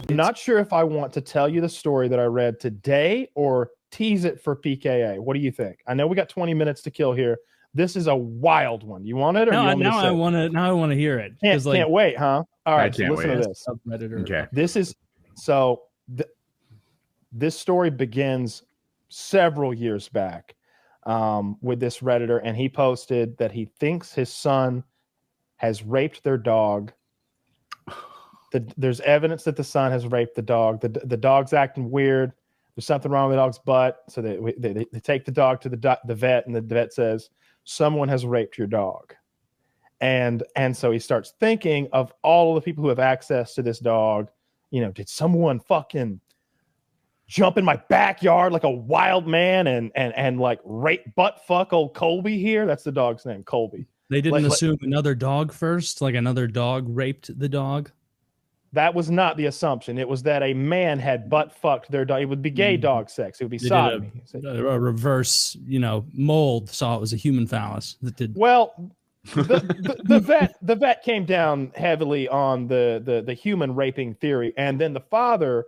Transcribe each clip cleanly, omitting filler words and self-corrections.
I'm not sure if I want to tell you the story that I read today or tease it for PKA. What do you think? I know we got 20 minutes to kill here. This is a wild one. You want it, or no, you want me to now say I want to. Now I want to hear it. Can't wait, huh? All right, so listen to this. Okay. This is so. This story begins several years back with this Redditor, and he posted that he thinks his son has raped their dog. There's evidence that the son has raped the dog. The dog's acting weird. There's something wrong with the dog's butt. So they take the dog to the vet, and the vet says, someone has raped your dog. And so he starts thinking of all of the people who have access to this dog. You know, did someone fucking jump in my backyard like a wild man and like rape butt fuck old Colby here? That's the dog's name, Colby. They didn't assume another dog first, like another dog raped the dog? That was not the assumption. It was that a man had butt fucked their dog. It would be gay dog sex. It would be sodomy. A reverse, mold saw it was a human phallus that did. Well, the vet came down heavily on the human raping theory, and then the father,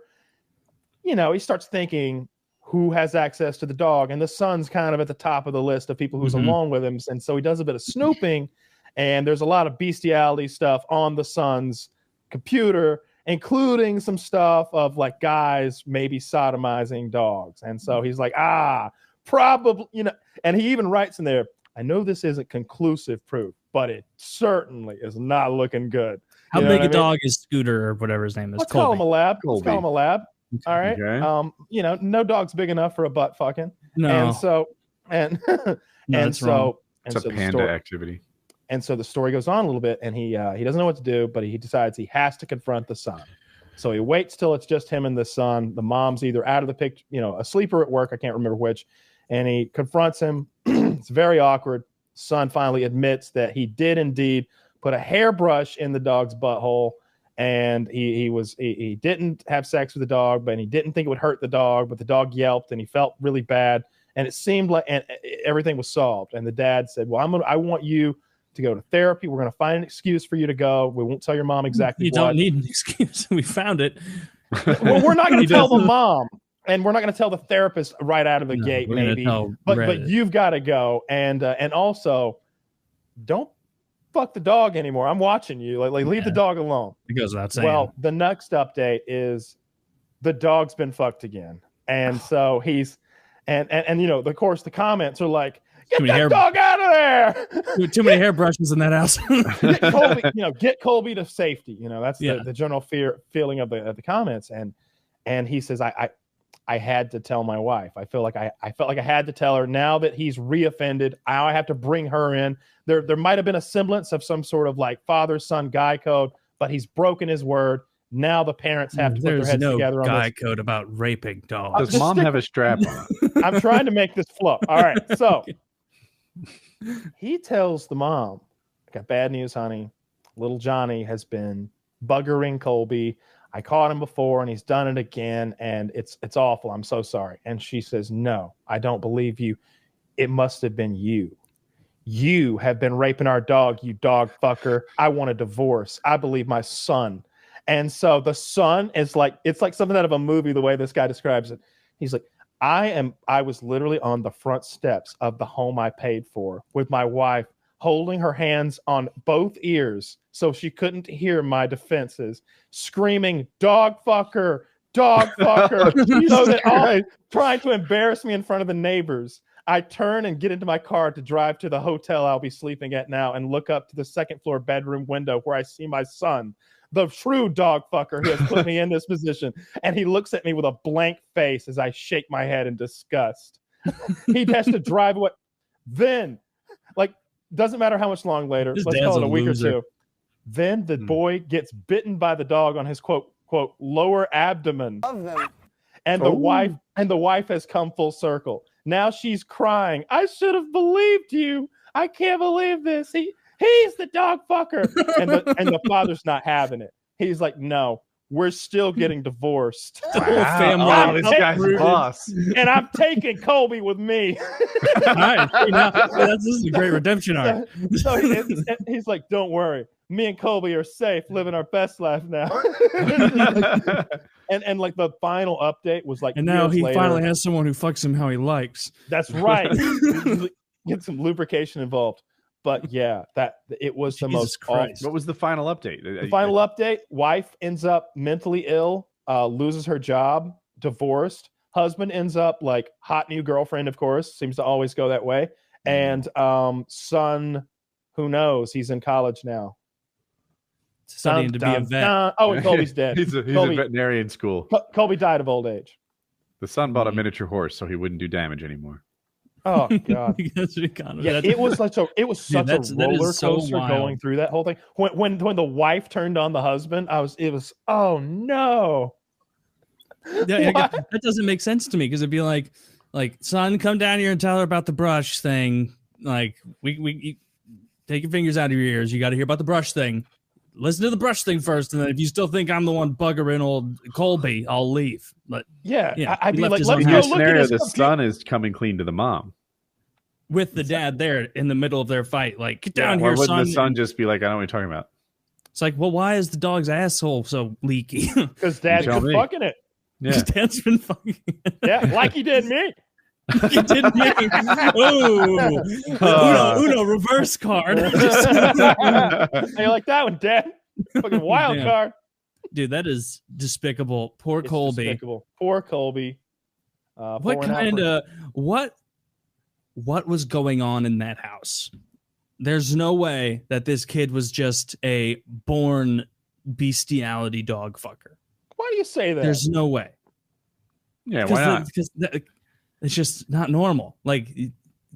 he starts thinking who has access to the dog, and the son's kind of at the top of the list of people who's along with him, and so he does a bit of snooping, and there's a lot of bestiality stuff on the son's computer, including some stuff of like guys maybe sodomizing dogs, and so he's like, probably, and he even writes in there, I know this isn't conclusive proof, but it certainly is not looking good. How big a dog is Scooter or whatever his name is? Let's call him a lab. Let's call him a lab. All right. Okay. No dog's big enough for a butt fucking. No. And so it's a panda activity. And so the story goes on a little bit, and he doesn't know what to do, but he decides he has to confront the son. So he waits till it's just him and the son. The mom's either out of the picture, asleep or at work. I can't remember which. And he confronts him. It's very awkward. Son finally admits that he did indeed put a hairbrush in the dog's butthole, and he didn't have sex with the dog, but he didn't think it would hurt the dog, but the dog yelped and he felt really bad, and it seemed like everything was solved. And the dad said, well, I want you to go to therapy. We're going to find an excuse for you to go. We won't tell your mom exactly you don't need an excuse. We found it. Well, we're not going to tell the mom. And we're not going to tell the therapist right out of the gate, maybe. But you've got to go, and also, don't fuck the dog anymore. I'm watching you. Like leave the dog alone. It goes without saying. Well, the next update is the dog's been fucked again, and so he's and of course the comments are like, get that dog out of there. Too many hairbrushes in that house. Get Colby to safety. That's the general feeling of the comments, and he says, I had to tell my wife. I felt like I had to tell her. Now that he's reoffended, I have to bring her in. There might have been a semblance of some sort of like father-son guy code, but he's broken his word. Now the parents have to put their heads together on guy code about raping dogs. Does mom have a strap on? I'm trying to make this flow. All right, so he tells the mom, I got bad news, honey. Little Johnny has been buggering Colby. I caught him before and he's done it again, and it's awful. I'm so sorry. And she says, no, I don't believe you. It must have been you. You have been raping our dog, you dog fucker. I want a divorce. I believe my son. And so the son is like, it's like something out of a movie, the way this guy describes it. He's like, I was literally on the front steps of the home I paid for with my wife, holding her hands on both ears so she couldn't hear my defenses, screaming, dog fucker, so that trying to embarrass me in front of the neighbors. I turn and get into my car to drive to the hotel I'll be sleeping at now and look up to the second floor bedroom window where I see my son, the true dog fucker who has put me in this position. And he looks at me with a blank face as I shake my head in disgust. He has to drive away. Then, doesn't matter how much long later, let's call it a week or two. Then the boy gets bitten by the dog on his quote lower abdomen. And the wife has come full circle. Now she's crying. I should have believed you. I can't believe this. He's the dog fucker. And the father's not having it. He's like, no, we're still getting divorced. Wow, this guy's the boss. And I'm taking Colby with me. All right. This is a great redemption arc. So he's like, don't worry. Me and Colby are safe, living our best life now. and like the final update was like, and now years he later, finally has someone who fucks him how he likes. That's right. Get some lubrication involved. But yeah, that it was the most awful. What was the final update? The final update: wife ends up mentally ill, loses her job, divorced. Husband ends up like hot new girlfriend, of course, seems to always go that way. And son, who knows? He's in college now. Studying to be a vet. Oh, and Colby's dead. He's a veterinarian school. Colby died of old age. The son bought a miniature horse so he wouldn't do damage anymore. Oh God! It was like it was such a roller coaster going through that whole thing. When the wife turned on the husband, it was oh no. That doesn't make sense to me because it'd be like son, come down here and tell her about the brush thing. Like we take your fingers out of your ears. You got to hear about the brush thing. Listen to the brush thing first, and then if you still think I'm the one buggering old Colby, I'll leave. But yeah, I'd be like, let's go look at this. The son is coming clean to the mom, with the dad there in the middle of their fight. Like, get down here, son. Wouldn't the son just be like, I don't know what you're talking about? It's like, well, why is the dog's asshole so leaky? Because dad's been fucking it. Yeah, dad's been fucking it. Yeah, like he did me. He did me. Oh, Uno, reverse card. How you like that one, Dad? Fucking wild card. Dude, that is despicable. Poor Colby. Despicable. Poor Colby. What was going on in that house? There's no way that this kid was just a born bestiality dog fucker. Why do you say that? There's no way. Yeah, why not? Because it's just not normal. Like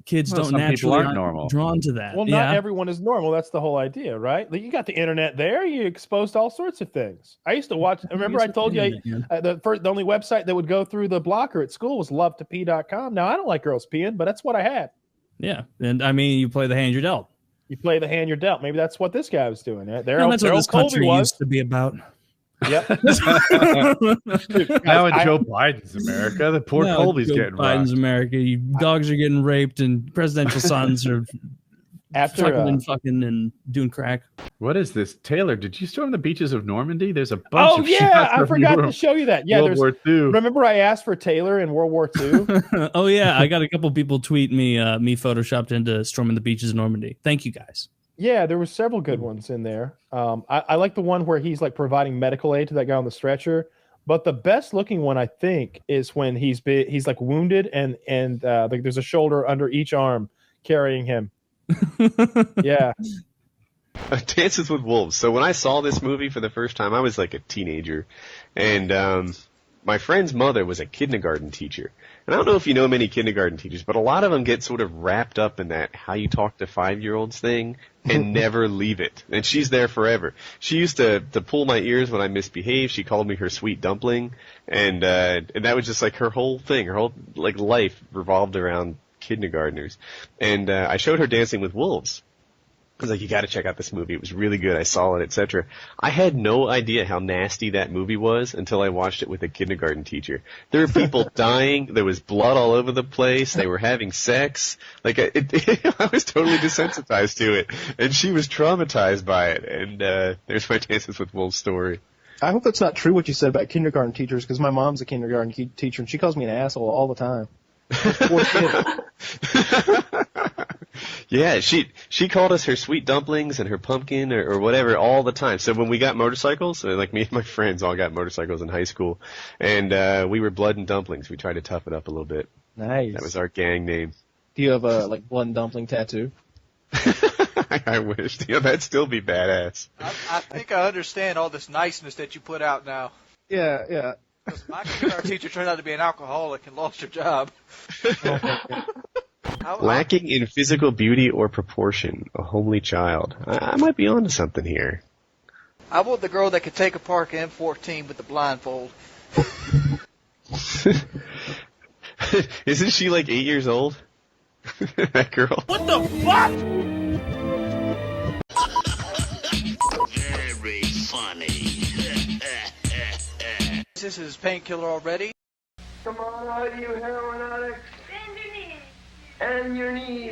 kids don't naturally aren't drawn to that. Well, not everyone is normal. That's the whole idea, right? Like, you got the internet there. You exposed to all sorts of things. I used to watch. Remember, I told you the only website that would go through the blocker at school was lovetopee.com. Now, I don't like girls peeing, but that's what I had. Yeah, and I mean, you play the hand you're dealt. You play the hand you're dealt. Maybe that's what this guy was doing. That's what this country used to be about. Yep. Dude, now in Joe Biden's America, the poor Colby's getting Biden's rocked. America, you dogs are getting raped, and presidential sons are fucking and doing crack. What is this, Taylor? Did you storm the beaches of Normandy? There's a bunch of I forgot to show you that. Yeah, World War II. Remember, I asked for Taylor in World War II. Oh yeah, I got a couple people tweet me photoshopped into storming the beaches of Normandy. Thank you guys. Yeah, there were several good ones in there. I like the one where he's like providing medical aid to that guy on the stretcher. But the best looking one, I think, is when he's like wounded and like there's a shoulder under each arm carrying him. Yeah. Dances with Wolves. So when I saw this movie for the first time, I was like a teenager, and my friend's mother was a kindergarten teacher. And I don't know if you know many kindergarten teachers, but a lot of them get sort of wrapped up in that how you talk to 5-year-olds thing and never leave it. And she's there forever. She used to pull my ears when I misbehaved. She called me her sweet dumpling. And that was just like her whole thing. Her whole like life revolved around kindergartners. And I showed her Dancing with Wolves. I was like, you got to check out this movie. It was really good. I saw it, etc. I had no idea how nasty that movie was until I watched it with a kindergarten teacher. There were people dying. There was blood all over the place. They were having sex. Like, I was totally desensitized to it, and she was traumatized by it. And there's my Dances with Wolves story. I hope that's not true what you said about kindergarten teachers, because my mom's a kindergarten teacher, and she calls me an asshole all the time. Poor kid. Yeah, she called us her sweet dumplings and her pumpkin or whatever all the time. So when we got motorcycles, like me and my friends all got motorcycles in high school, and we were Blood and Dumplings. We tried to tough it up a little bit. Nice. That was our gang name. Do you have a Blood and Dumpling tattoo? I wish. That'd still be badass. I think I understand all this niceness that you put out now. Yeah. Because my kindergarten teacher turned out to be an alcoholic and lost her job. Lacking in physical beauty or proportion, a homely child. I might be onto something here. I want the girl that could take apart an M14 with the blindfold. Isn't she like 8 years old? That girl. What the fuck? Very funny. This is Painkiller already. Come on, all you heroin addicts. Bend your knees. And your knees.